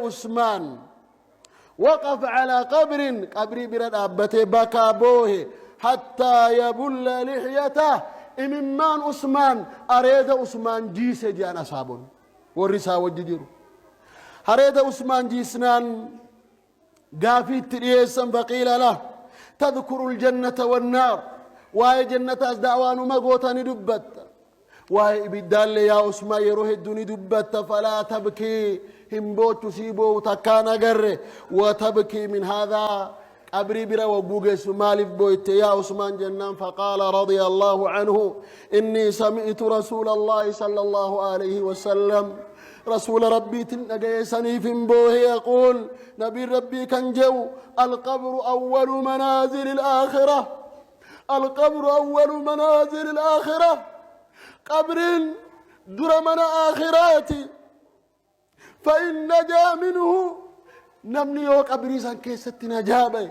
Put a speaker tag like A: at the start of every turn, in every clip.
A: عثمان وقف على قبر برد أبته بكى بوه حتى يبل لحيته إممان عثمان أريد عثمان جيس جان أصابون ورسا وججر أريد عثمان جيسنان قافي تريسا فقيل له تذكر الجنة والنار واي جنة أزدعوان مقوتني دبت واي بدال يا عثمان يروح الدنيا دبت فلا تبكي همبوت تسيبو تكانا قر وتبكي من هذا قبري برا وبوغيس مالف بويت يا عثمان جنان فقال رضي الله عنه إني سمعت رسول الله صلى الله عليه وسلم رسول ربي تنقيسني في بوه يقول نبي ربي كان جو القبر أول منازل الآخرة القبر أول منازل الآخرة قبر درمنا آخراتي فإن نجا منه نمني يو قبري سان كيست نجابه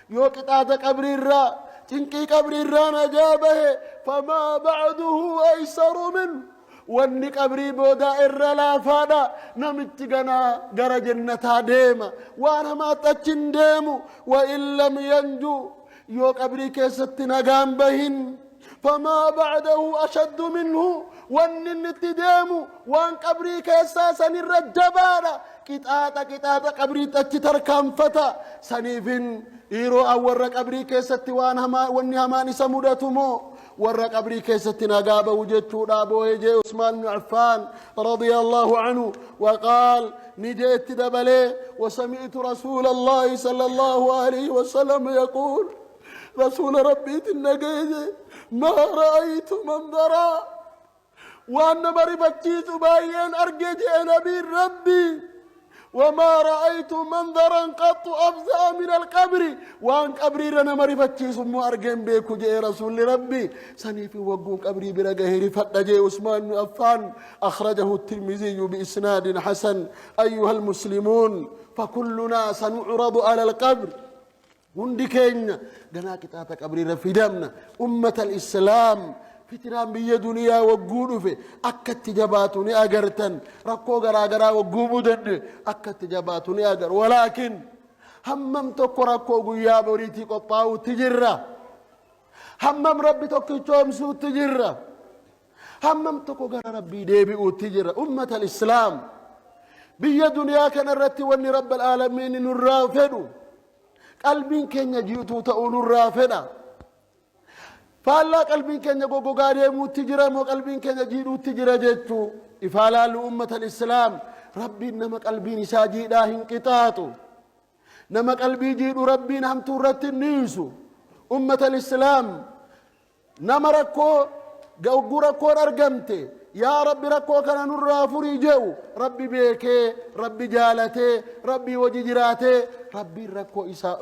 A: يو قطعة قبري الرا تنكي قبري الرا نجابه فما بعده أيسر منه واني قبري بودا الرا لا فادا نمتقنا غر جنة ديما وانا ما تجن ديمو وإن لم ينجو يو قبري كيست نجام بهن فما بعده أشد منه وان النتدامو وان قبري كيسا سن الرجبانا كتاتا قبري تتر كنفتا سنيفين إيرو أور قبري كيست وان هماني سمودتمو ور قبري كيست نقابة وجدتو دابو يجي عثمان بن عفان رضي الله عنه وقال نجيت دبلي وسمعت رسول الله صلى الله عليه وسلم يقول رسول ربي تنقيدي ما رأيت منظرا وأن مرفتيت باين أرجت نبي ربي وما رأيت منظرا قط أفزع من القبر وأن قبري رنا مرفتيت ثم أرجم بيكو جاء رسول ربي سنيفي وقون قبري برقهيري فتجي عثمان بن عفان أخرجه الترمذي بإسناد حسن أيها المسلمون فكلنا سنعرض على القبر hundi keenya ganaa qixaata qabriirra fidamna ummatal islaam fitinaan biyya duniyaa wagguu dhufe akkatti jabaatu ni agartan rakkoo garaagaraa wagguu mudanne akkatti jabaatu ni agar walaakin hammam tokko rakkoo guyyaa boriitii qophaa'uutti jirra hammam rabbi tokkichoomsuutti jirra hammam tokko gara rabbii deebi'uutti jirra ummatal islaam biyya duniyaa kanarratti wanni rabbal aalamiin nurraa fedhu قلبين كن يجيتو تقول الرافدة فالله قلبين كن يقول قارئ متجرة مو قلبين كن يجيتو تجرة جتو إفعال لأمة الإسلام ربي نما قلبين ساجيدا هنقطاتو نما قلبي جيدو ربي هم تورت النيسو أمة الإسلام نما ركو قو ركو أرقمتي يا ربي ركو كان نرى فريجو ربي بيكي ربي جالتي ربي وججراتي ربي ركو إساء